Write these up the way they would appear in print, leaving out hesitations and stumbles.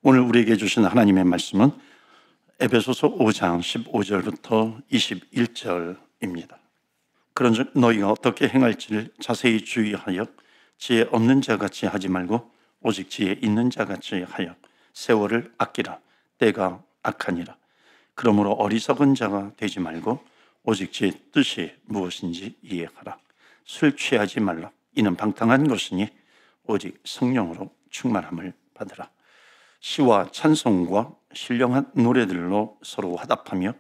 오늘 우리에게 주신 하나님의 말씀은 에베소서 5장 15절부터 21절입니다. 그런즉 너희가 어떻게 행할지를 자세히 주의하여 지혜 없는 자같이 하지 말고 오직 지혜 있는 자같이 하여 세월을 아끼라. 때가 악하니라. 그러므로 어리석은 자가 되지 말고 오직 지혜의 뜻이 무엇인지 이해하라. 술 취하지 말라. 이는 방탕한 것이니 오직 성령으로 충만함을 받으라. 시와 찬송과 신령한 노래들로 서로 화답하며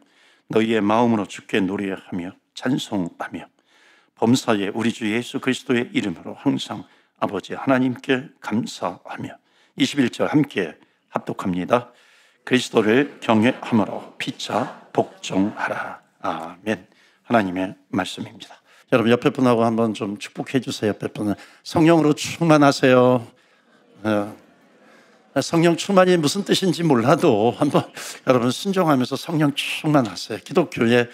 너희의 마음으로 주께 노래하며 찬송하며 범사에 우리 주 예수 그리스도의 이름으로 항상 아버지 하나님께 감사하며 21절 함께 합독합니다. 그리스도를 경외함으로 피차 복종하라. 아멘. 하나님의 말씀입니다. 여러분 옆에 분하고 한번 좀 축복해 주세요. 옆에 분은 성령으로 충만하세요. 성령 충만이 무슨 뜻인지 몰라도 한번 여러분 순종하면서 성령 충만하세요. 기독교에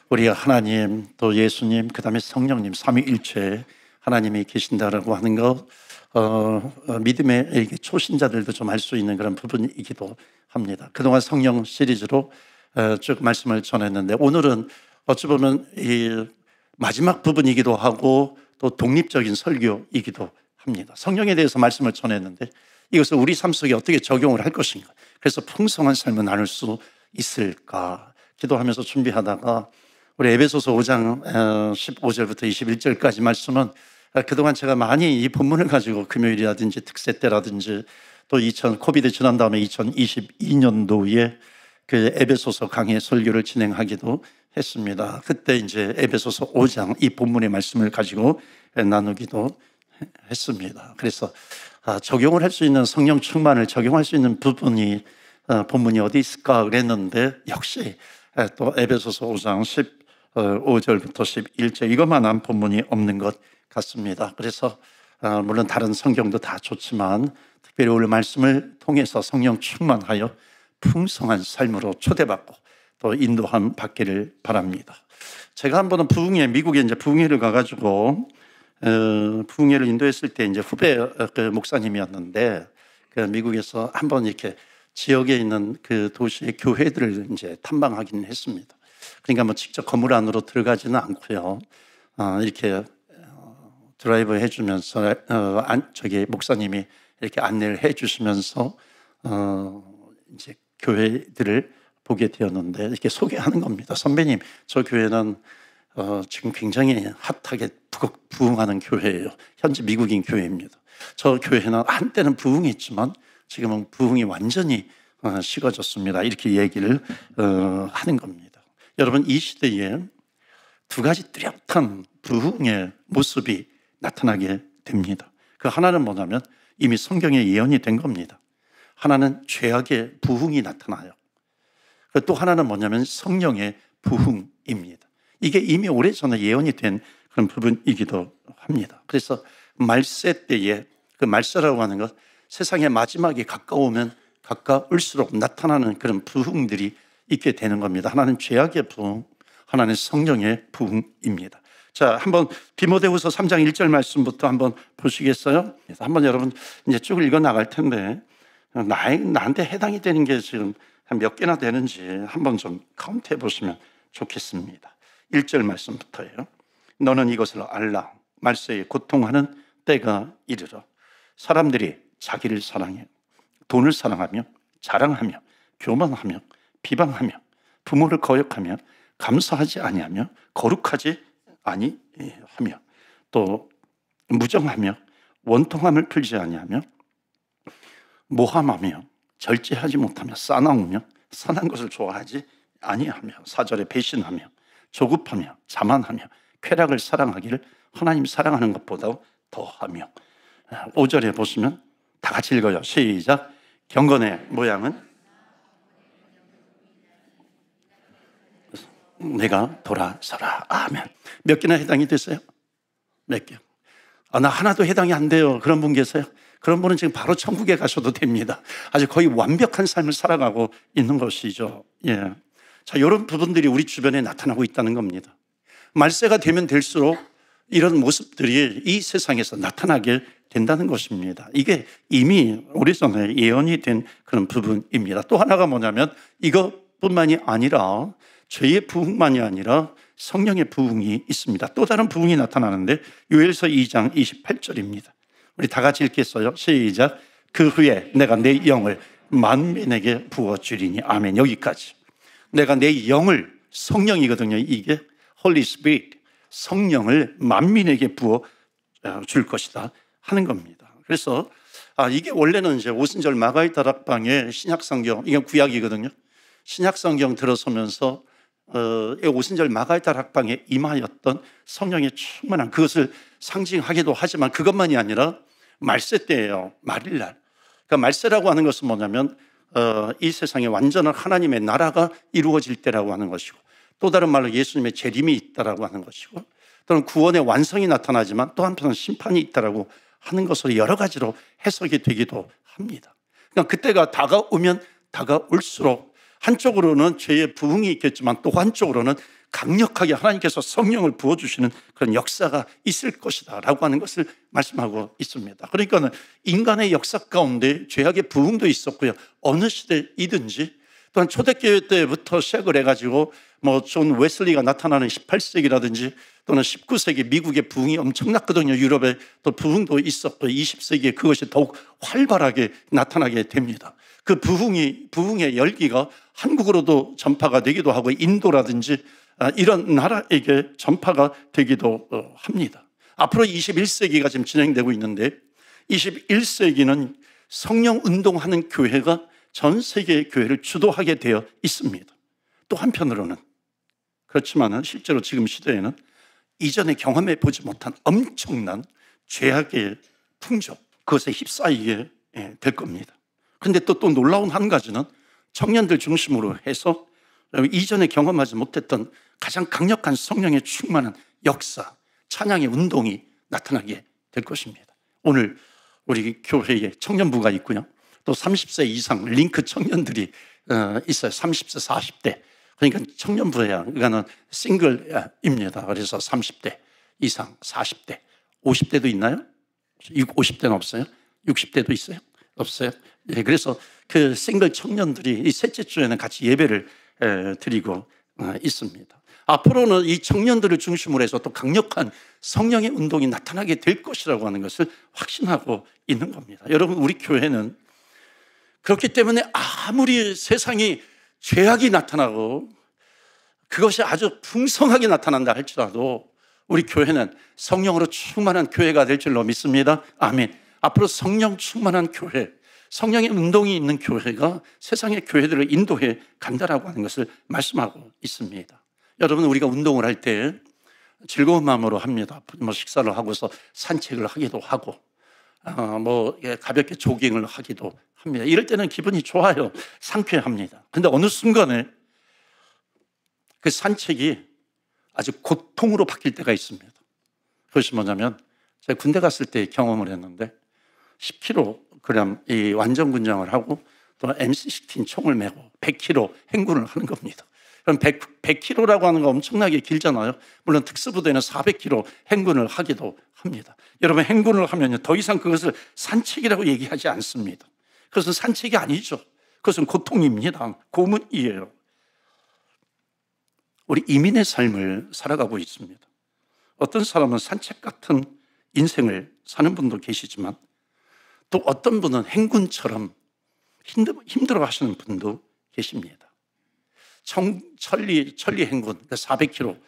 우리가 하나님 또 예수님 그 다음에 성령님 삼위일체 하나님이 계신다라고 하는 것 믿음의 초신자들도 좀 알 수 있는 그런 부분이기도 합니다. 그동안 성령 시리즈로 쭉 말씀을 전했는데 오늘은 어찌 보면 이 마지막 부분이기도 하고 또 독립적인 설교이기도 합니다. 성령에 대해서 말씀을 전했는데 이것을 우리 삶 속에 어떻게 적용을 할 것인가, 그래서 풍성한 삶을 나눌 수 있을까 기도하면서 준비하다가 우리 에베소서 5장 15절부터 21절까지 말씀은 그동안 제가 많이 이 본문을 가지고 금요일이라든지 특세 때라든지 또 코비드 지난 다음에 2022년도에 그 에베소서 강의 설교를 진행하기도 했습니다. 그때 이제 에베소서 5장 이 본문의 말씀을 가지고 나누기도 했습니다. 그래서 적용을 할 수 있는 성령 충만을 적용할 수 있는 부분이 본문이 어디 있을까 그랬는데 역시 또 에베소서 5장 15절부터 11절 이것만한 본문이 없는 것 같습니다. 그래서 물론 다른 성경도 다 좋지만 특별히 오늘 말씀을 통해서 성령 충만하여 풍성한 삶으로 초대받고 또 인도함 받기를 바랍니다. 제가 한 번은 미국에 이제 부흥회를 가가지고 부흥회를 인도했을 때 이제 후배 그 목사님이었는데 그 미국에서 한번 이렇게 지역에 있는 그 도시의 교회들을 이제 탐방하기는 했습니다. 그러니까 뭐 직접 건물 안으로 들어가지는 않고요. 이렇게 드라이브 해주면서 저기 목사님이 이렇게 안내를 해주시면서 이제 교회들을 보게 되었는데 이렇게 소개하는 겁니다. 선배님, 저 교회는 지금 굉장히 핫하게 부흥하는 교회예요. 현재 미국인 교회입니다. 저 교회는 한때는 부흥했지만 지금은 부흥이 완전히 식어졌습니다. 이렇게 얘기를 하는 겁니다. 여러분, 이 시대에 두 가지 뚜렷한 부흥의 모습이 나타나게 됩니다. 그 하나는 뭐냐면 이미 성경에 예언이 된 겁니다. 하나는 죄악의 부흥이 나타나요. 또 하나는 뭐냐면 성령의 부흥입니다. 이게 이미 오래전에 예언이 된 그런 부분이기도 합니다. 그래서 말세 때에 그 말세라고 하는 것, 세상의 마지막이 가까우면 가까울수록 나타나는 그런 부흥들이 있게 되는 겁니다. 하나는 죄악의 부흥, 하나는 성령의 부흥입니다. 자, 한번 디모데후서 3장 1절 말씀부터 한번 보시겠어요? 한번 여러분 이제 쭉 읽어 나갈 텐데 나한테 해당이 되는 게 지금 한 몇 개나 되는지 한번 좀 카운트해 보시면 좋겠습니다. 1절 말씀부터예요. 너는 이것을 알라. 말세에 고통하는 때가 이르러 사람들이 자기를 사랑해 돈을 사랑하며 자랑하며 교만하며 비방하며 부모를 거역하며 감사하지 아니하며 거룩하지 아니하며 또 무정하며 원통함을 풀지 아니하며 모함하며 절제하지 못하며 싸나우며 선한 것을 좋아하지 아니하며 4절에 배신하며 조급하며 자만하며 쾌락을 사랑하기를 하나님 사랑하는 것보다 더하며 5절에 보시면 다 같이 읽어요. 시작. 경건의 모양은 내가 돌아서라. 아멘. 몇 개나 해당이 됐어요? 몇 개? 나 하나도 해당이 안 돼요. 그런 분 계세요? 그런 분은 지금 바로 천국에 가셔도 됩니다. 아주 거의 완벽한 삶을 살아가고 있는 것이죠. 예. 자, 이런 부분들이 우리 주변에 나타나고 있다는 겁니다. 말세가 되면 될수록 이런 모습들이 이 세상에서 나타나게 된다는 것입니다. 이게 이미 오래전에 예언이 된 그런 부분입니다. 또 하나가 뭐냐면 이것뿐만이 아니라 죄의 부흥만이 아니라 성령의 부흥이 있습니다. 또 다른 부흥이 나타나는데 요엘서 2장 28절입니다. 우리 다 같이 읽겠어요. 시작. 그 후에 내가 내 영을 만민에게 부어주리니. 아멘. 여기까지. 내가 내 영을, 성령이거든요. 이게 Holy Spirit, 성령을 만민에게 부어 줄 것이다 하는 겁니다. 그래서 이게 원래는 이제 오순절 마가의 다락방의 신약성경, 이게 구약이거든요. 신약성경 들어서면서 오순절 마가의 다락방에 임하였던 성령의 충만한, 그것을 상징하기도 하지만 그것만이 아니라 말세 때예요. 말일날. 그러니까 말세라고 하는 것은 뭐냐면 이 세상에 완전한 하나님의 나라가 이루어질 때라고 하는 것이고, 또 다른 말로 예수님의 재림이 있다라고 하는 것이고, 또는 구원의 완성이 나타나지만 또 한편은 심판이 있다라고 하는 것으로 여러 가지로 해석이 되기도 합니다. 그러니까 그때가 다가오면 다가올수록 한쪽으로는 죄의 부흥이 있겠지만 또 한쪽으로는 강력하게 하나님께서 성령을 부어주시는 그런 역사가 있을 것이다 라고 하는 것을 말씀하고 있습니다. 그러니까 인간의 역사 가운데 죄악의 부흥도 있었고요, 어느 시대이든지, 또한 초대교회 때부터 시작을 해가지고 존 웨슬리가 나타나는 18세기라든지 또는 19세기 미국의 부흥이 엄청났거든요. 유럽에 또 부흥도 있었고 20세기에 그것이 더욱 활발하게 나타나게 됩니다. 그 부흥의 열기가 한국으로도 전파가 되기도 하고 인도라든지 이런 나라에게 전파가 되기도 합니다. 앞으로 21세기가 지금 진행되고 있는데 21세기는 성령 운동하는 교회가 전 세계의 교회를 주도하게 되어 있습니다. 또 한편으로는 그렇지만 실제로 지금 시대에는 이전에 경험해 보지 못한 엄청난 죄악의 풍조, 그것에 휩싸이게 될 겁니다. 그런데 또 놀라운 한 가지는 청년들 중심으로 해서 이전에 경험하지 못했던 가장 강력한 성령의 충만한 역사, 찬양의 운동이 나타나게 될 것입니다. 오늘 우리 교회에 청년부가 있고요, 또 30세 이상 링크 청년들이 있어요. 30세, 40대. 그러니까 청년부야, 이거는 싱글입니다. 그래서 30대 이상, 40대, 50대도 있나요? 50대는 없어요? 60대도 있어요? 없어요? 네, 그래서 그 싱글 청년들이 이 셋째 주에는 같이 예배를 드리고 있습니다. 앞으로는 이 청년들을 중심으로 해서 또 강력한 성령의 운동이 나타나게 될 것이라고 하는 것을 확신하고 있는 겁니다. 여러분, 우리 교회는 그렇기 때문에 아무리 세상이 죄악이 나타나고 그것이 아주 풍성하게 나타난다 할지라도 우리 교회는 성령으로 충만한 교회가 될 줄로 믿습니다. 아멘. 앞으로 성령 충만한 교회, 성령의 운동이 있는 교회가 세상의 교회들을 인도해 간다라고 하는 것을 말씀하고 있습니다. 여러분, 우리가 운동을 할 때 즐거운 마음으로 합니다. 식사를 하고서 산책을 하기도 하고 가볍게 조깅을 하기도 합니다. 이럴 때는 기분이 좋아요. 상쾌합니다. 그런데 어느 순간에 그 산책이 아주 고통으로 바뀔 때가 있습니다. 그것이 뭐냐면 제가 군대 갔을 때 경험을 했는데 10kg 이 완전군장을 하고 또 MC-16 총을 메고 100km 행군을 하는 겁니다. 그럼 100km라고 하는 거 엄청나게 길잖아요. 물론 특수부대는 400km 행군을 하기도 합니다. 여러분, 행군을 하면 더 이상 그것을 산책이라고 얘기하지 않습니다. 그것은 산책이 아니죠. 그것은 고통입니다. 고문이에요. 우리 이민의 삶을 살아가고 있습니다. 어떤 사람은 산책 같은 인생을 사는 분도 계시지만 또 어떤 분은 행군처럼 힘들어 하시는 분도 계십니다. 천리 행군, 400km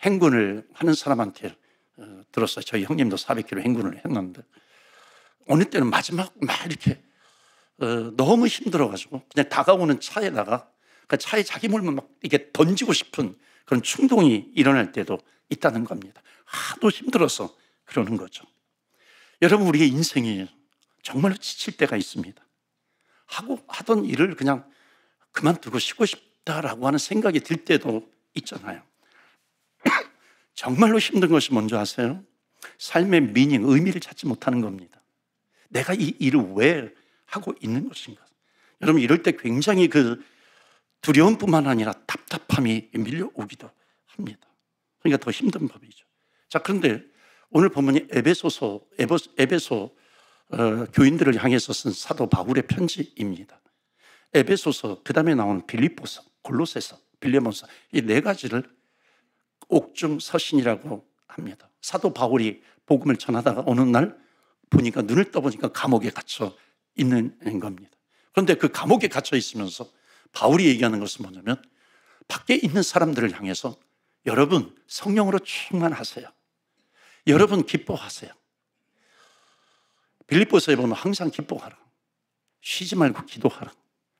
행군을 하는 사람한테 들었어요. 저희 형님도 400km 행군을 했는데 어느 때는 마지막 이렇게 너무 힘들어가지고 그냥 다가오는 차에다가 그 차에 자기 몸을 막 이렇게 던지고 싶은 그런 충동이 일어날 때도 있다는 겁니다. 하도 힘들어서 그러는 거죠. 여러분, 우리의 인생이 정말로 지칠 때가 있습니다. 하던 일을 그냥 그만두고 쉬고 싶다라고 하는 생각이 들 때도 있잖아요. 정말로 힘든 것이 뭔지 아세요? 삶의 미닝, 의미를 찾지 못하는 겁니다. 내가 이 일을 왜 하고 있는 것인가? 여러분, 이럴 때 굉장히 그 두려움뿐만 아니라 답답함이 밀려오기도 합니다. 그러니까 더 힘든 법이죠. 자, 그런데 오늘 본문이 에베소 교인들을 향해서 쓴 사도 바울의 편지입니다. 에베소서, 그 다음에 나온 빌립보서, 골로새서, 빌레몬서, 이 네 가지를 옥중서신이라고 합니다. 사도 바울이 복음을 전하다가 어느 날 보니까, 눈을 떠보니까 감옥에 갇혀 있는 겁니다. 그런데 그 감옥에 갇혀 있으면서 바울이 얘기하는 것은 뭐냐면, 밖에 있는 사람들을 향해서 여러분 성령으로 충만하세요. 여러분 기뻐하세요. 빌립보서에 보면 항상 기뻐하라, 쉬지 말고 기도하라,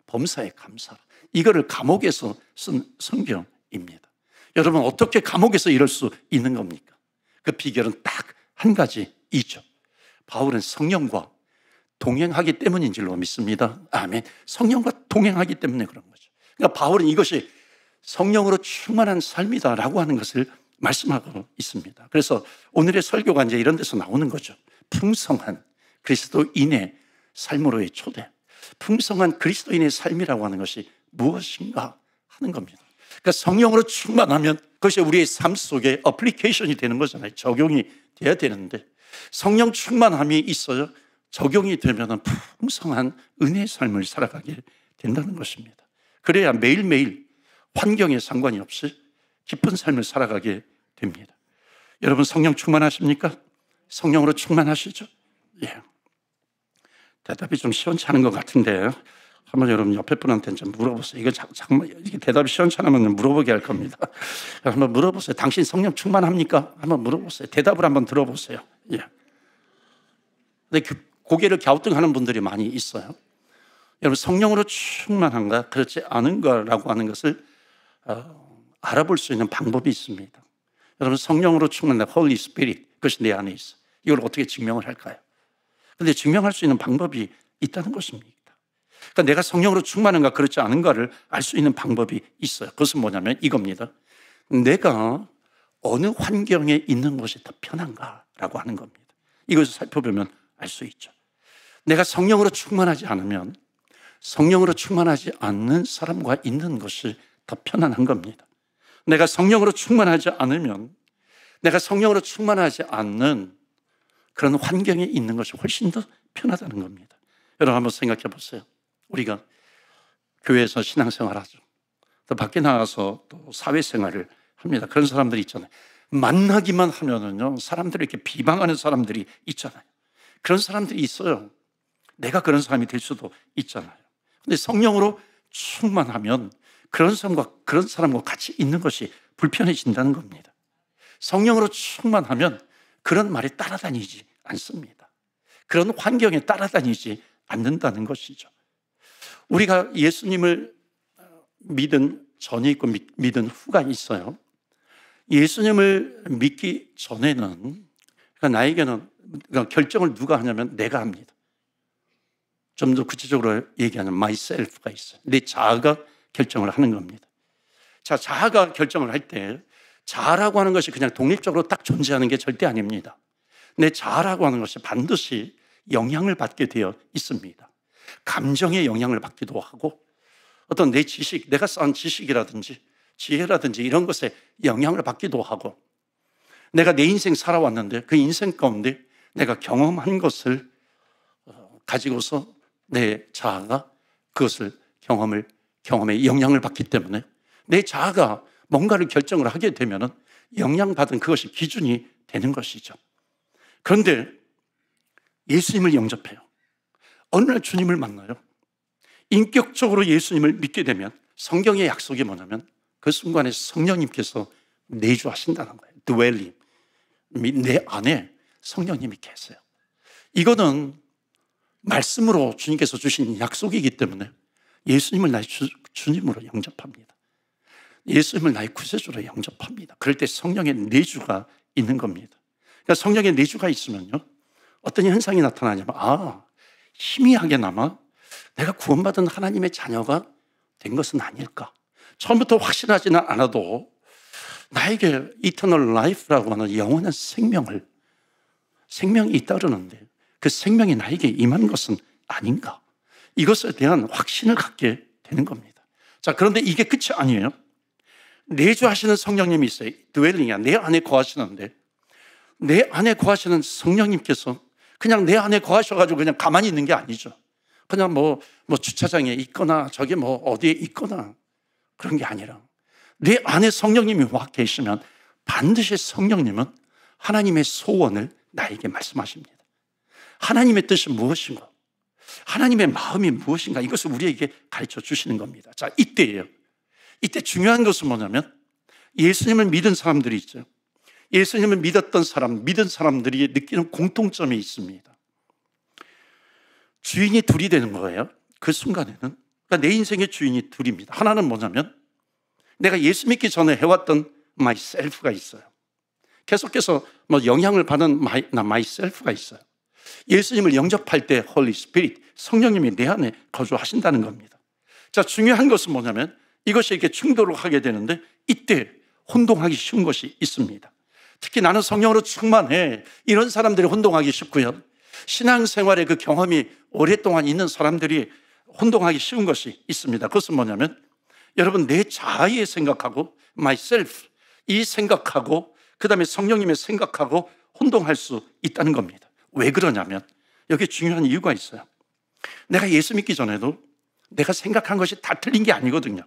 범사에 감사하라. 이거를 감옥에서 쓴 성경입니다. 여러분, 어떻게 감옥에서 이럴 수 있는 겁니까? 그 비결은 딱 한 가지 있죠. 바울은 성령과 동행하기 때문인 줄로 믿습니다. 아멘. 성령과 동행하기 때문에 그런 거죠. 그러니까 바울은 이것이 성령으로 충만한 삶이다라고 하는 것을 말씀하고 있습니다. 그래서 오늘의 설교가 이제 이런 데서 나오는 거죠. 풍성한 그리스도인의 삶으로의 초대. 풍성한 그리스도인의 삶이라고 하는 것이 무엇인가 하는 겁니다. 그러니까 성령으로 충만하면 그것이 우리의 삶 속에 어플리케이션이 되는 거잖아요. 적용이 돼야 되는데, 성령 충만함이 있어요. 적용이 되면 풍성한 은혜의 삶을 살아가게 된다는 것입니다. 그래야 매일매일 환경에 상관이 없이 기쁜 삶을 살아가게 됩니다. 여러분, 성령 충만하십니까? 성령으로 충만하시죠? 예. 대답이 좀 시원찮은 것 같은데 한번 여러분 옆에 분한테 좀 물어보세요. 이거 잠깐만, 이게 대답이 시원찮으면 물어보게 할 겁니다. 한번 물어보세요. 당신 성령 충만합니까? 한번 물어보세요. 대답을 한번 들어보세요. 예. 근데 고개를 갸우뚱하는 분들이 많이 있어요. 여러분, 성령으로 충만한가 그렇지 않은가라고 하는 것을 알아볼 수 있는 방법이 있습니다. 여러분, 성령으로 충만한 Holy Spirit, 그것이 내 안에 있어. 이걸 어떻게 증명을 할까요? 그런데 증명할 수 있는 방법이 있다는 것입니다. 그러니까 내가 성령으로 충만한가 그렇지 않은가를 알 수 있는 방법이 있어요. 그것은 뭐냐면 이겁니다. 내가 어느 환경에 있는 것이 더 편한가라고 하는 겁니다. 이것을 살펴보면 알 수 있죠. 내가 성령으로 충만하지 않으면 성령으로 충만하지 않는 사람과 있는 것이 더 편안한 겁니다. 내가 성령으로 충만하지 않으면 내가 성령으로 충만하지 않는 그런 환경에 있는 것이 훨씬 더 편하다는 겁니다. 여러분, 한번 생각해 보세요. 우리가 교회에서 신앙생활하죠. 또 밖에 나가서 또 사회생활을 합니다. 그런 사람들이 있잖아요. 만나기만 하면은요, 사람들을 이렇게 비방하는 사람들이 있잖아요. 그런 사람들이 있어요. 내가 그런 사람이 될 수도 있잖아요. 근데 성령으로 충만하면 그런 사람과 같이 있는 것이 불편해진다는 겁니다. 성령으로 충만하면 그런 말에 따라다니지 않습니다. 그런 환경에 따라다니지 않는다는 것이죠. 우리가 예수님을 믿은 전이 있고 믿은 후가 있어요. 예수님을 믿기 전에는, 그러니까 나에게는, 그러니까 결정을 누가 하냐면 내가 합니다. 좀 더 구체적으로 얘기하면 myself가 있어요. 내 자아가 결정을 하는 겁니다. 자, 자아가 결정을 할 때 자아라고 하는 것이 그냥 독립적으로 딱 존재하는 게 절대 아닙니다. 내 자아라고 하는 것이 반드시 영향을 받게 되어 있습니다. 감정의 영향을 받기도 하고, 어떤 내 지식, 내가 쌓은 지식이라든지 지혜라든지 이런 것에 영향을 받기도 하고, 내가 내 인생 살아왔는데 그 인생 가운데 내가 경험한 것을 가지고서 내 자아가 그것을 경험에 영향을 받기 때문에 내 자아가 뭔가를 결정을 하게 되면 영향받은 그것이 기준이 되는 것이죠. 그런데 예수님을 영접해요. 어느 날 주님을 만나요. 인격적으로 예수님을 믿게 되면 성경의 약속이 뭐냐면 그 순간에 성령님께서 내주하신다는 거예요. dwelling. 내 안에 성령님이 계세요. 이거는 말씀으로 주님께서 주신 약속이기 때문에 예수님을 나의 주님으로 영접합니다. 예수님을 나의 구세주로 영접합니다. 그럴 때 성령의 내주가 있는 겁니다. 그러니까 성령의 내주가 있으면요, 어떤 현상이 나타나냐면, 희미하게나마 내가 구원받은 하나님의 자녀가 된 것은 아닐까. 처음부터 확신하지는 않아도 나에게 이터널 라이프라고 하는 영원한 생명이 있다 그러는데 그 생명이 나에게 임한 것은 아닌가. 이것에 대한 확신을 갖게 되는 겁니다. 자, 그런데 이게 끝이 아니에요. 내주하시는 성령님이 있어요. 드웰링이야. 내 안에 거하시는데 내 안에 거하시는 성령님께서 그냥 내 안에 거하셔가지고 그냥 가만히 있는 게 아니죠. 그냥 뭐 주차장에 있거나 저기 뭐 어디에 있거나 그런 게 아니라 내 안에 성령님이 와 계시면 반드시 성령님은 하나님의 소원을 나에게 말씀하십니다. 하나님의 뜻이 무엇인가? 하나님의 마음이 무엇인가? 이것을 우리에게 가르쳐 주시는 겁니다. 자, 이때예요. 이때 중요한 것은 뭐냐면 예수님을 믿은 사람들이 있죠. 예수님을 믿었던 사람, 믿은 사람들이 느끼는 공통점이 있습니다. 주인이 둘이 되는 거예요. 그 순간에는. 그러니까 내 인생의 주인이 둘입니다. 하나는 뭐냐면 내가 예수 믿기 전에 해왔던 myself가 있어요. 계속해서 영향을 받은 myself가 있어요. 예수님을 영접할 때 Holy Spirit, 성령님이 내 안에 거주하신다는 겁니다. 자, 중요한 것은 뭐냐면 이것이 이렇게 충돌을 하게 되는데 이때 혼동하기 쉬운 것이 있습니다. 특히 나는 성령으로 충만해, 이런 사람들이 혼동하기 쉽고요. 신앙생활의 그 경험이 오랫동안 있는 사람들이 혼동하기 쉬운 것이 있습니다. 그것은 뭐냐면 여러분, 내 자아의 생각하고 myself, 이 생각하고 그 다음에 성령님의 생각하고 혼동할 수 있다는 겁니다. 왜 그러냐면 여기에 중요한 이유가 있어요. 내가 예수 믿기 전에도 내가 생각한 것이 다 틀린 게 아니거든요.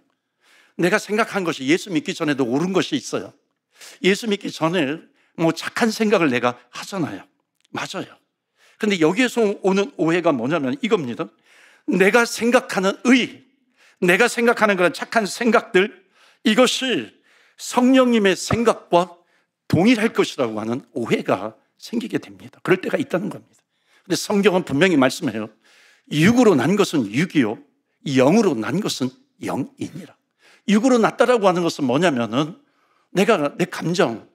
내가 생각한 것이 예수 믿기 전에도 옳은 것이 있어요. 예수 믿기 전에 착한 생각을 내가 하잖아요. 맞아요. 근데 여기에서 오는 오해가 뭐냐면 이겁니다. 내가 생각하는 내가 생각하는 그런 착한 생각들, 이것이 성령님의 생각과 동일할 것이라고 하는 오해가 생기게 됩니다. 그럴 때가 있다는 겁니다. 근데 성경은 분명히 말씀해요. 육으로 난 것은 육이요, 영으로 난 것은 영이니라. 육으로 났다라고 하는 것은 뭐냐면은 내가 내 감정,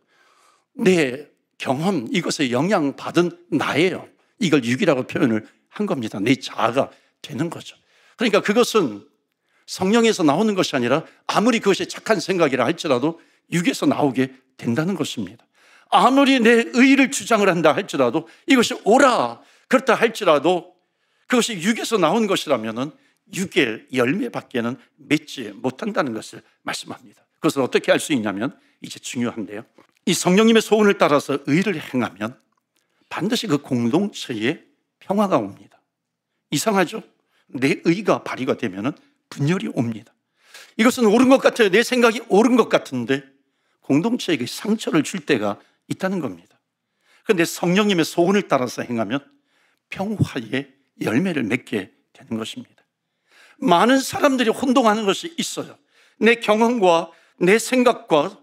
내 경험, 이것에 영향받은 나예요. 이걸 육이라고 표현을 한 겁니다. 내 자아가 되는 거죠. 그러니까 그것은 성령에서 나오는 것이 아니라 아무리 그것이 착한 생각이라 할지라도 육에서 나오게 된다는 것입니다. 아무리 내 의의를 주장을 한다 할지라도 이것이 옳아 그렇다 할지라도 그것이 육에서 나온 것이라면은 육의 열매밖에는 맺지 못한다는 것을 말씀합니다. 그것을 어떻게 알 수 있냐면 이제 중요한데요. 이 성령님의 소원을 따라서 의를 행하면 반드시 그 공동체에 평화가 옵니다. 이상하죠? 내 의가 발휘가 되면은 분열이 옵니다. 이것은 옳은 것 같아요. 내 생각이 옳은 것 같은데 공동체에게 상처를 줄 때가 있다는 겁니다. 그런데 성령님의 소원을 따라서 행하면 평화의 열매를 맺게 되는 것입니다. 많은 사람들이 혼동하는 것이 있어요. 내 경험과 내 생각과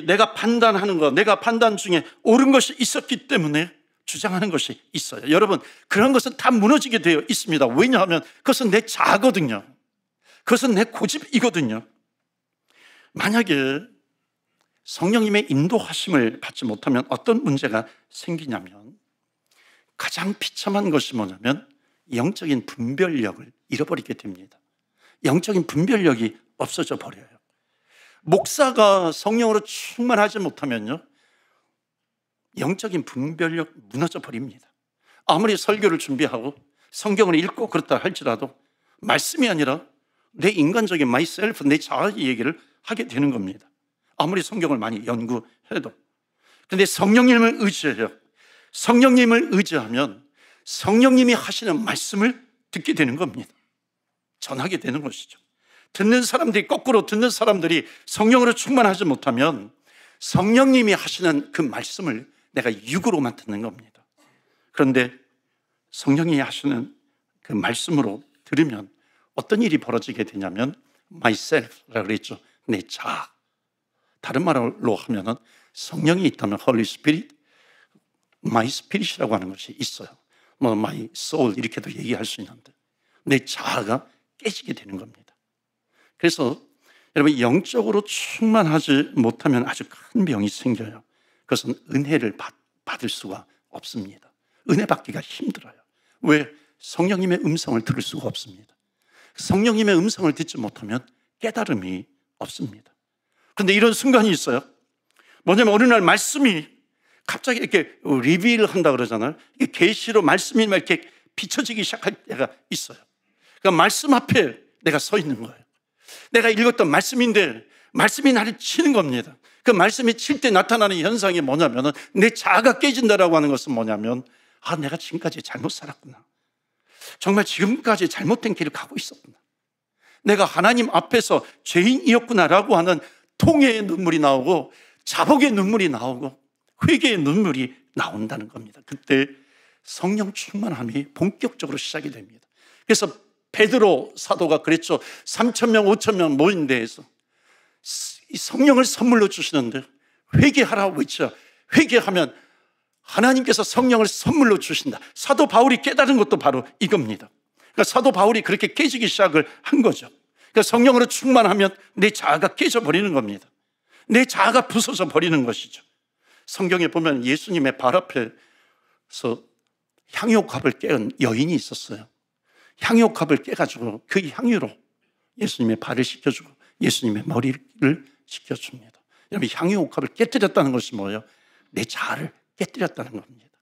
내가 판단하는 것, 내가 판단 중에 옳은 것이 있었기 때문에 주장하는 것이 있어요. 여러분, 그런 것은 다 무너지게 되어 있습니다. 왜냐하면 그것은 내 자아거든요. 그것은 내 고집이거든요. 만약에 성령님의 인도하심을 받지 못하면 어떤 문제가 생기냐면 가장 비참한 것이 뭐냐면 영적인 분별력을 잃어버리게 됩니다. 영적인 분별력이 없어져 버려요. 목사가 성령으로 충만하지 못하면요, 영적인 분별력 무너져 버립니다. 아무리 설교를 준비하고 성경을 읽고 그렇다 할지라도 말씀이 아니라 내 인간적인 myself, 내 자아의 얘기를 하게 되는 겁니다. 아무리 성경을 많이 연구해도. 그런데 성령님을 의지해요. 성령님을 의지하면 성령님이 하시는 말씀을 듣게 되는 겁니다. 전하게 되는 것이죠. 듣는 사람들이, 거꾸로 듣는 사람들이 성령으로 충만하지 못하면 성령님이 하시는 그 말씀을 내가 육으로만 듣는 겁니다. 그런데 성령이 하시는 그 말씀으로 들으면 어떤 일이 벌어지게 되냐면 myself라고 그랬죠. 내 자아. 다른 말로 하면은 성령이 있다면 Holy Spirit, my spirit이라고 하는 것이 있어요. my soul 이렇게도 얘기할 수 있는데 내 자아가 깨지게 되는 겁니다. 그래서 여러분, 영적으로 충만하지 못하면 아주 큰 병이 생겨요. 그것은 은혜를 받을 수가 없습니다. 은혜 받기가 힘들어요. 왜? 성령님의 음성을 들을 수가 없습니다. 성령님의 음성을 듣지 못하면 깨달음이 없습니다. 그런데 이런 순간이 있어요. 뭐냐면 어느 날 말씀이 갑자기 이렇게 리빌 한다 그러잖아요. 이게 계시로 말씀이 막 이렇게 비춰지기 시작할 때가 있어요. 그러니까 말씀 앞에 내가 서 있는 거예요. 내가 읽었던 말씀인데 말씀이 나를 치는 겁니다. 그 말씀이 칠 때 나타나는 현상이 뭐냐면 내 자아가 깨진다라고 하는 것은 뭐냐면 아, 내가 지금까지 잘못 살았구나. 정말 지금까지 잘못된 길을 가고 있었구나. 내가 하나님 앞에서 죄인이었구나라고 하는 통회의 눈물이 나오고 자복의 눈물이 나오고 회개의 눈물이 나온다는 겁니다. 그때 성령 충만함이 본격적으로 시작이 됩니다. 그래서 베드로 사도가 그랬죠. 3,000명, 5,000명 모인 데에서 성령을 선물로 주시는데 회개하라 외쳐. 회개하면 하나님께서 성령을 선물로 주신다. 사도 바울이 깨달은 것도 바로 이겁니다. 그러니까 사도 바울이 그렇게 깨지기 시작을 한 거죠. 그러니까 성령으로 충만하면 내 자아가 깨져버리는 겁니다. 내 자아가 부서져 버리는 것이죠. 성경에 보면 예수님의 발 앞에서 향유컵을 깨운 여인이 있었어요. 향유컵을 깨가지고 그 향유로 예수님의 발을 씻겨주고 예수님의 머리를 씻겨줍니다. 여러분, 향유컵을 깨뜨렸다는 것이 뭐예요? 내 자아를 깨뜨렸다는 겁니다.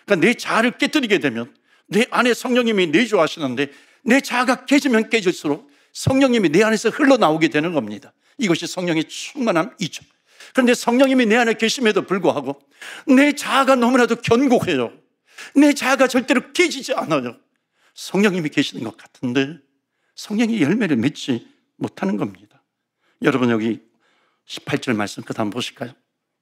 그러니까 내 자아를 깨뜨리게 되면 내 안에 성령님이 내주하시는데 내 자아가 깨지면 깨질수록 성령님이 내 안에서 흘러나오게 되는 겁니다. 이것이 성령의 충만함이죠. 그런데 성령님이 내 안에 계심에도 불구하고 내 자아가 너무나도 견고해요. 내 자아가 절대로 깨지지 않아요. 성령님이 계시는 것 같은데 성령의 열매를 맺지 못하는 겁니다. 여러분, 여기 18절 말씀 그 다음 보실까요?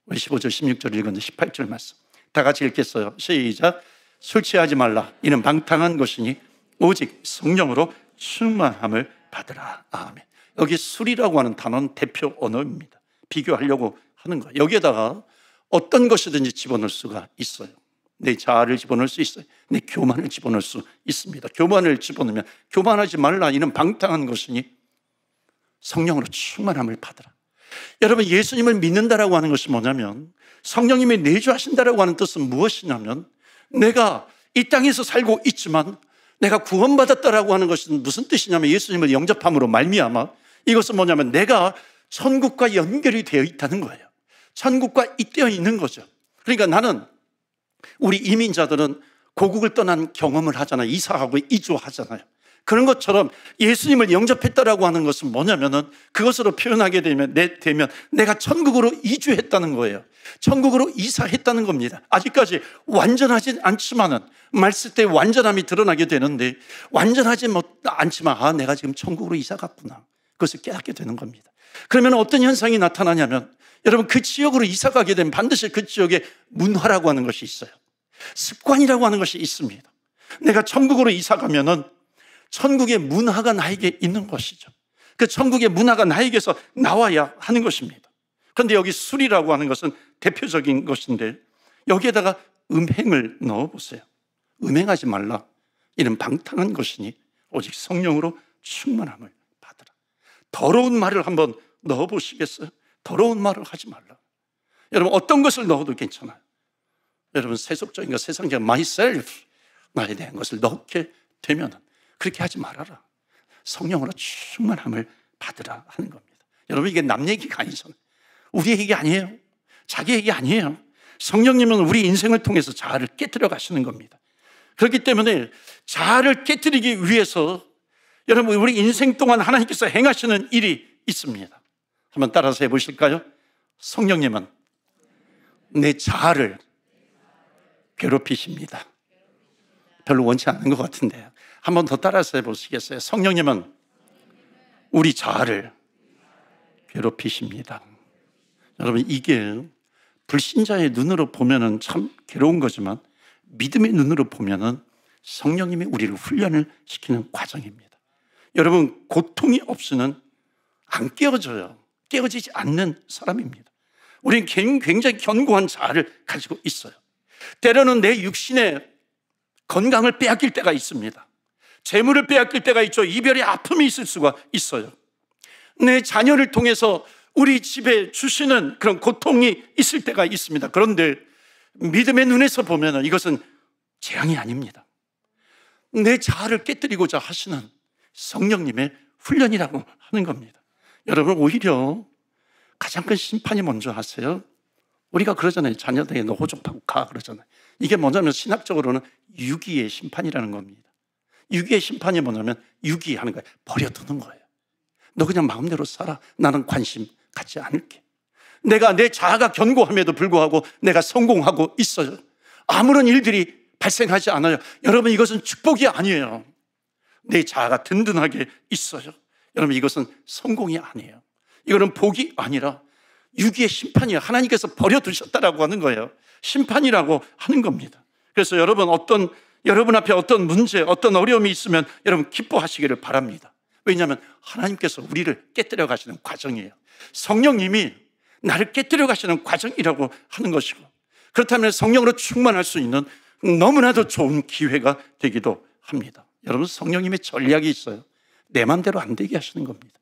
우리 15절 16절 읽었는데 18절 말씀 다 같이 읽겠어요. 시작. 술 취하지 말라. 이는 방탕한 것이니 오직 성령으로 충만함을 받으라. 아멘. 여기 술이라고 하는 단어는 대표 언어입니다. 비교하려고 하는 거예요. 여기에다가 어떤 것이든지 집어넣을 수가 있어요. 내 자아를 집어넣을 수 있어요. 내 교만을 집어넣을 수 있습니다. 교만을 집어넣으면 교만하지 말라. 이는 방탕한 것이니 성령으로 충만함을 받으라. 여러분, 예수님을 믿는다라고 하는 것이 뭐냐면 성령님이 내주하신다라고 하는 뜻은 무엇이냐면 내가 이 땅에서 살고 있지만 내가 구원받았다라고 하는 것은 무슨 뜻이냐면 예수님을 영접함으로 말미암아 이것은 뭐냐면 내가 천국과 연결이 되어 있다는 거예요. 천국과 잇대어 있는 거죠. 그러니까 나는 우리 이민자들은 고국을 떠난 경험을 하잖아요. 이사하고 이주하잖아요. 그런 것처럼 예수님을 영접했다라고 하는 것은 뭐냐면은 그것으로 표현하게 되면 내가 천국으로 이주했다는 거예요. 천국으로 이사했다는 겁니다. 아직까지 완전하진 않지만은 말씀 때 완전함이 드러나게 되는데 완전하지 않지만 내가 지금 천국으로 이사 갔구나. 그것을 깨닫게 되는 겁니다. 그러면 어떤 현상이 나타나냐면 여러분, 그 지역으로 이사 가게 되면 반드시 그 지역에 문화라고 하는 것이 있어요. 습관이라고 하는 것이 있습니다. 내가 천국으로 이사 가면은 천국의 문화가 나에게 있는 것이죠. 그 천국의 문화가 나에게서 나와야 하는 것입니다. 그런데 여기 술이라고 하는 것은 대표적인 것인데 여기에다가 음행을 넣어보세요. 음행하지 말라. 이는 방탕한 것이니 오직 성령으로 충만함을 받으라. 더러운 말을 한번 넣어보시겠어요? 더러운 말을 하지 말라. 여러분, 어떤 것을 넣어도 괜찮아요. 여러분, 세속적인 것, 세상적인 myself, 나에 대한 것을 넣게 되면 그렇게 하지 말아라. 성령으로 충만함을 받으라 하는 겁니다. 여러분, 이게 남 얘기가 아니잖아요. 우리 얘기 아니에요. 자기 얘기 아니에요. 성령님은 우리 인생을 통해서 자아를 깨뜨려 가시는 겁니다. 그렇기 때문에 자아를 깨뜨리기 위해서 여러분, 우리 인생 동안 하나님께서 행하시는 일이 있습니다. 한번 따라서 해보실까요? 성령님은 내 자아를 괴롭히십니다. 별로 원치 않는 것 같은데요. 한 번 더 따라서 해보시겠어요? 성령님은 우리 자아를 괴롭히십니다. 여러분, 이게 불신자의 눈으로 보면은 참 괴로운 거지만 믿음의 눈으로 보면은 성령님이 우리를 훈련을 시키는 과정입니다. 여러분, 고통이 없이는 안 깨어져요. 깨어지지 않는 사람입니다. 우리는 굉장히 견고한 자아를 가지고 있어요. 때로는 내 육신의 건강을 빼앗길 때가 있습니다. 재물을 빼앗길 때가 있죠. 이별의 아픔이 있을 수가 있어요. 내 자녀를 통해서 우리 집에 주시는 그런 고통이 있을 때가 있습니다. 그런데 믿음의 눈에서 보면 이것은 재앙이 아닙니다. 내 자아를 깨뜨리고자 하시는 성령님의 훈련이라고 하는 겁니다. 여러분, 오히려 가장 큰 심판이 먼저 하세요. 우리가 그러잖아요. 자녀들에게 너 호접하고 가 그러잖아요. 이게 뭐냐면 신학적으로는 유기의 심판이라는 겁니다. 유기의 심판이 뭐냐면 유기하는 거예요. 버려두는 거예요. 너 그냥 마음대로 살아. 나는 관심 갖지 않을게. 내 자아가 견고함에도 불구하고 내가 성공하고 있어요. 아무런 일들이 발생하지 않아요. 여러분, 이것은 축복이 아니에요. 내 자아가 든든하게 있어요. 여러분, 이것은 성공이 아니에요. 이거는 복이 아니라 유기의 심판이에요. 하나님께서 버려두셨다라고 하는 거예요. 심판이라고 하는 겁니다. 그래서 여러분 앞에 어떤 문제, 어떤 어려움이 있으면 여러분 기뻐하시기를 바랍니다. 왜냐하면 하나님께서 우리를 깨뜨려 가시는 과정이에요. 성령님이 나를 깨뜨려 가시는 과정이라고 하는 것이고, 그렇다면 성령으로 충만할 수 있는 너무나도 좋은 기회가 되기도 합니다. 여러분, 성령님의 전략이 있어요. 내 마음대로 안 되게 하시는 겁니다.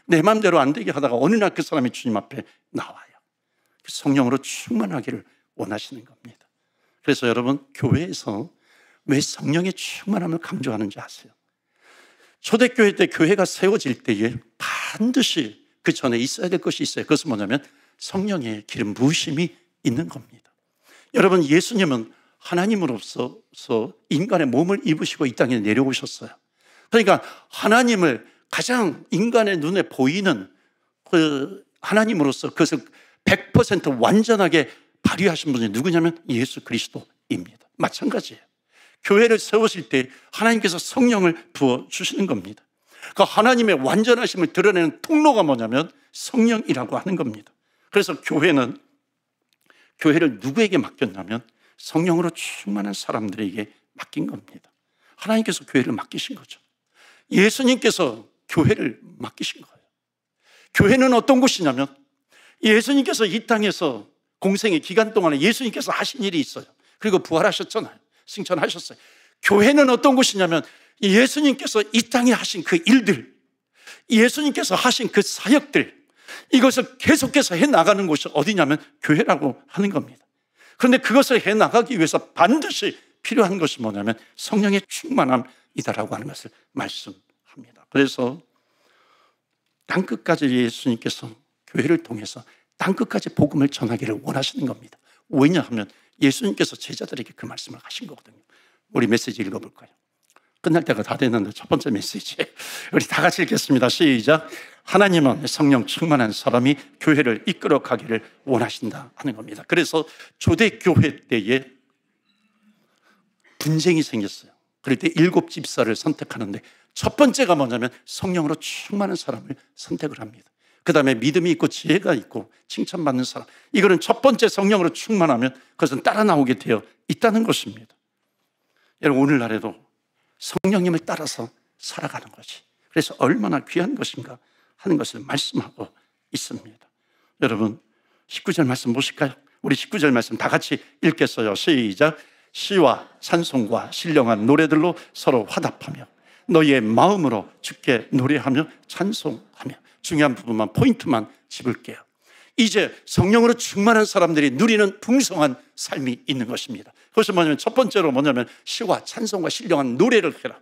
내 마음대로 안 되게 하다가 어느 날 그 사람이 주님 앞에 나와요. 성령으로 충만하기를 원하시는 겁니다. 그래서 여러분, 교회에서 왜 성령의 충만함을 강조하는지 아세요? 초대교회 때 교회가 세워질 때에 반드시 그 전에 있어야 될 것이 있어요. 그것은 뭐냐면 성령의 기름 부으심이 있는 겁니다. 여러분, 예수님은 하나님으로서 인간의 몸을 입으시고 이 땅에 내려오셨어요. 그러니까 하나님을 가장 인간의 눈에 보이는 그 하나님으로서 그것을 100% 완전하게 발휘하신 분이 누구냐면 예수 그리스도입니다. 마찬가지예요. 교회를 세우실 때 하나님께서 성령을 부어주시는 겁니다. 그 하나님의 완전하심을 드러내는 통로가 뭐냐면 성령이라고 하는 겁니다. 그래서 교회를 누구에게 맡겼냐면 성령으로 충만한 사람들에게 맡긴 겁니다. 하나님께서 교회를 맡기신 거죠. 예수님께서 교회를 맡기신 거예요. 교회는 어떤 곳이냐면 예수님께서 이 땅에서 공생의 기간 동안에 예수님께서 하신 일이 있어요. 그리고 부활하셨잖아요. 승천하셨어요. 교회는 어떤 곳이냐면 예수님께서 이 땅에 하신 그 일들, 예수님께서 하신 그 사역들, 이것을 계속해서 해나가는 곳이 어디냐면 교회라고 하는 겁니다. 그런데 그것을 해나가기 위해서 반드시 필요한 것이 뭐냐면 성령의 충만함이다라고 하는 것을 말씀합니다. 그래서 땅끝까지 예수님께서 교회를 통해서 땅끝까지 복음을 전하기를 원하시는 겁니다. 왜냐하면 예수님께서 제자들에게 그 말씀을 하신 거거든요. 우리 메시지 읽어볼까요? 끝날 때가 다 됐는데 첫 번째 메시지 우리 다 같이 읽겠습니다. 시작. 하나님은 성령 충만한 사람이 교회를 이끌어 가기를 원하신다 하는 겁니다. 그래서 초대교회 때에 분쟁이 생겼어요. 그럴 때 7 집사를 선택하는데 첫 번째가 뭐냐면 성령으로 충만한 사람을 선택을 합니다. 그 다음에 믿음이 있고 지혜가 있고 칭찬받는 사람, 이거는 첫 번째 성령으로 충만하면 그것은 따라 나오게 되어 있다는 것입니다. 여러분, 오늘날에도 성령님을 따라서 살아가는 것이 그래서 얼마나 귀한 것인가 하는 것을 말씀하고 있습니다. 여러분, 19절 말씀 보실까요? 우리 19절 말씀 다 같이 읽겠어요. 시작. 시와 찬송과 신령한 노래들로 서로 화답하며 너희의 마음으로 주께 노래하며 찬송하며. 중요한 부분만, 포인트만 짚을게요. 이제 성령으로 충만한 사람들이 누리는 풍성한 삶이 있는 것입니다. 그것은 뭐냐면 첫 번째로 뭐냐면 시와 찬송과 신령한 노래를 해라.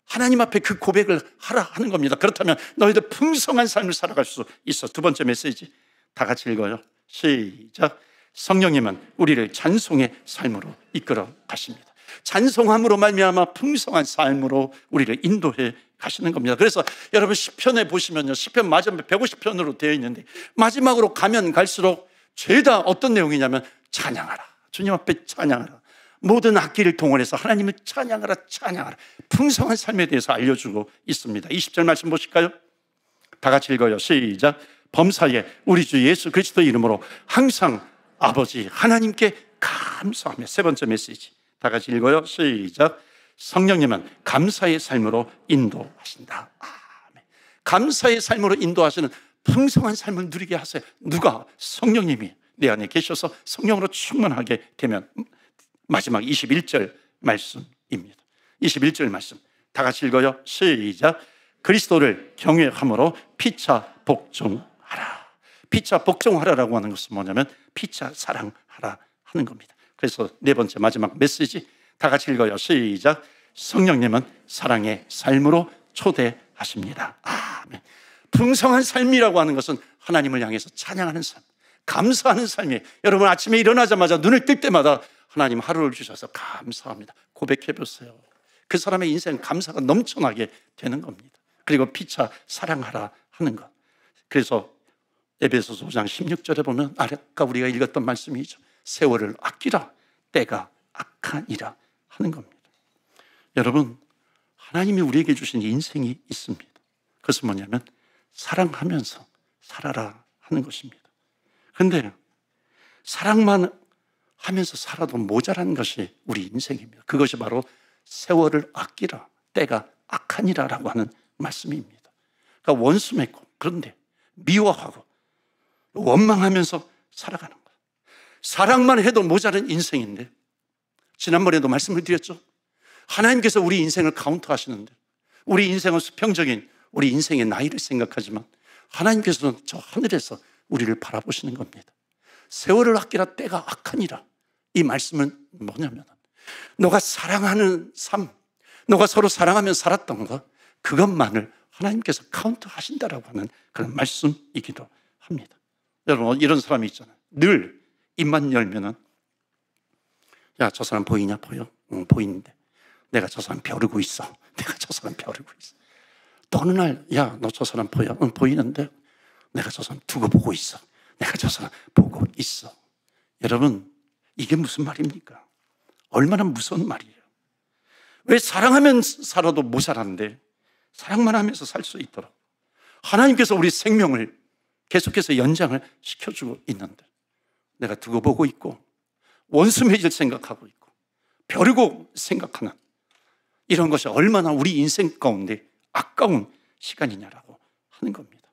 하나님 앞에 그 고백을 하라 하는 겁니다. 그렇다면 너희들 풍성한 삶을 살아갈 수 있어. 두 번째 메시지 다 같이 읽어요. 시작. 성령님은 우리를 찬송의 삶으로 이끌어 가십니다. 찬송함으로 말미암아 풍성한 삶으로 우리를 인도해 가시는 겁니다. 그래서 여러분 시편에 보시면요, 시편 마지막 150편으로 되어 있는데 마지막으로 가면 갈수록 죄다 어떤 내용이냐면 찬양하라, 주님 앞에 찬양하라, 모든 악기를 동원해서 하나님을 찬양하라, 찬양하라. 풍성한 삶에 대해서 알려주고 있습니다. 20절 말씀 보실까요? 다 같이 읽어요. 시작. 범사에 우리 주 예수 그리스도 이름으로 항상 아버지 하나님께 감사하며. 세 번째 메시지 다 같이 읽어요. 시작. 성령님은 감사의 삶으로 인도하신다. 아멘. 감사의 삶으로 인도하시는 풍성한 삶을 누리게 하세요. 누가? 성령님이 내 안에 계셔서 성령으로 충만하게 되면. 마지막 21절 말씀입니다. 21절 말씀 다 같이 읽어요. 시작. 그리스도를 경외함으로 피차 복종하라. 피차 복종하라라고 하는 것은 뭐냐면 피차 사랑하라 하는 겁니다. 그래서 네 번째 마지막 메시지 다 같이 읽어요. 시작. 성령님은 사랑의 삶으로 초대하십니다. 아멘. 풍성한 삶이라고 하는 것은 하나님을 향해서 찬양하는 삶, 감사하는 삶이에요. 여러분 아침에 일어나자마자 눈을 뜰 때마다 하나님 하루를 주셔서 감사합니다. 고백해 보세요. 그 사람의 인생 감사가 넘쳐나게 되는 겁니다. 그리고 피차 사랑하라 하는 것. 그래서 에베소서 5장 16절에 보면 아까 우리가 읽었던 말씀이죠. 세월을 아끼라, 때가 악하니라 하는 겁니다. 여러분, 하나님이 우리에게 주신 인생이 있습니다. 그것은 뭐냐면 사랑하면서 살아라 하는 것입니다. 그런데 사랑만 하면서 살아도 모자란 것이 우리 인생입니다. 그것이 바로 세월을 아끼라, 때가 악하니라라고 하는 말씀입니다. 그러니까 원수 맺고, 그런데 미워하고 원망하면서 살아가는 거예요. 사랑만 해도 모자란 인생인데, 지난번에도 말씀을 드렸죠. 하나님께서 우리 인생을 카운트하시는데, 우리 인생은 수평적인 우리 인생의 나이를 생각하지만 하나님께서는 저 하늘에서 우리를 바라보시는 겁니다. 세월을 아끼라, 때가 악하니라. 이 말씀은 뭐냐면, 너가 사랑하는 삶, 너가 서로 사랑하며 살았던 것, 그것만을 하나님께서 카운트하신다라고 하는 그런 말씀이기도 합니다. 여러분, 이런 사람이 있잖아요. 늘 입만 열면은, 야, 저 사람 보이냐? 보여? 응, 보이는데 내가 저 사람 벼르고 있어. 내가 저 사람 벼르고 있어. 또 어느 날, 야, 너 저 사람 보여? 응, 보이는데 내가 저 사람 두고 보고 있어. 내가 저 사람 보고 있어. 여러분, 이게 무슨 말입니까? 얼마나 무서운 말이에요. 왜 사랑하면 살아도 모자란데 사랑만 하면서 살 수 있도록 하나님께서 우리 생명을 계속해서 연장을 시켜주고 있는데, 내가 두고 보고 있고 원수 맺을 생각하고 있고 벼르고 생각하는 이런 것이 얼마나 우리 인생 가운데 아까운 시간이냐라고 하는 겁니다.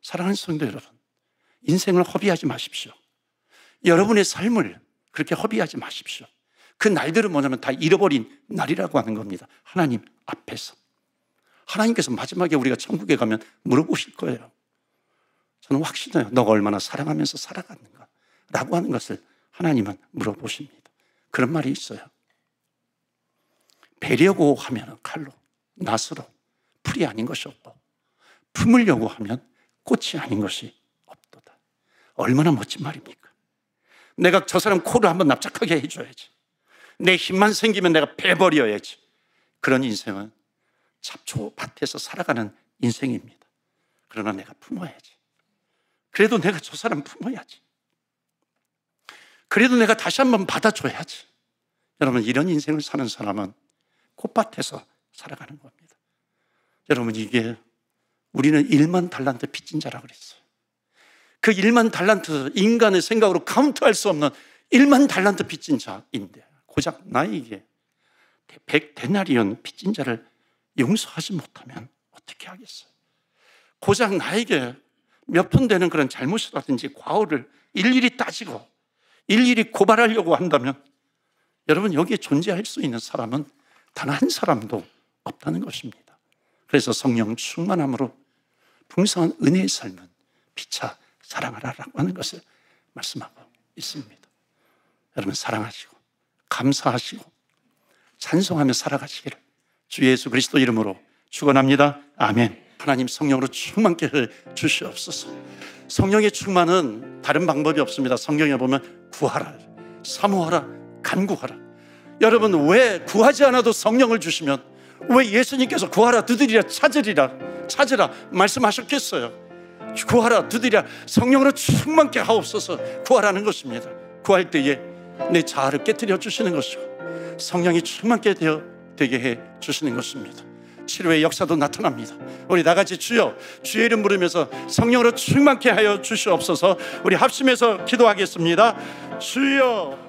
사랑하는 성도 여러분, 인생을 허비하지 마십시오. 여러분의 삶을 그렇게 허비하지 마십시오. 그 날들은 뭐냐면 다 잃어버린 날이라고 하는 겁니다. 하나님 앞에서. 하나님께서 마지막에 우리가 천국에 가면 물어보실 거예요. 저는 확신해요. 너가 얼마나 사랑하면서 살아갔는가 라고 하는 것을 하나님은 물어보십니다. 그런 말이 있어요. 베려고 하면 칼로, 낫으로 풀이 아닌 것이 없고, 품으려고 하면 꽃이 아닌 것이 없도다. 얼마나 멋진 말입니까? 내가 저 사람 코를 한번 납작하게 해줘야지. 내 힘만 생기면 내가 베버려야지. 그런 인생은 잡초밭에서 살아가는 인생입니다. 그러나 내가 품어야지. 그래도 내가 저 사람 품어야지. 그래도 내가 다시 한번 받아줘야지. 여러분, 이런 인생을 사는 사람은 꽃밭에서 살아가는 겁니다. 여러분, 이게 우리는 1만 달란트 빚진 자라고 그랬어요. 그 1만 달란트, 인간의 생각으로 카운트할 수 없는 1만 달란트 빚진 자인데, 고작 나에게 100데나리온 빚진 자를 용서하지 못하면 어떻게 하겠어요? 고작 나에게 몇 푼 되는 그런 잘못이라든지 과오를 일일이 따지고 일일이 고발하려고 한다면, 여러분, 여기에 존재할 수 있는 사람은 단 한 사람도 없다는 것입니다. 그래서 성령 충만함으로 풍성한 은혜의 삶은 피차 사랑하라라고 하는 것을 말씀하고 있습니다. 여러분, 사랑하시고 감사하시고 찬송하며 살아가시기를 주 예수 그리스도 이름으로 축원합니다. 아멘. 하나님, 성령으로 충만케 해 주시옵소서. 성령의 충만은 다른 방법이 없습니다. 성경에 보면 구하라, 사모하라, 간구하라. 여러분, 왜 구하지 않아도 성령을 주시면 왜 예수님께서 구하라, 두드리라, 찾으라 말씀하셨겠어요? 구하라, 두드리라, 성령으로 충만케 하옵소서. 구하라는 것입니다. 구할 때에 내 자아를 깨뜨려 주시는 것이고 성령이 충만케 되게 해 주시는 것입니다. 치료의 역사도 나타납니다. 우리 나같이 주여, 주의 이름 부르면서 성령으로 충만케 하여 주시옵소서. 우리 합심해서 기도하겠습니다. 주여.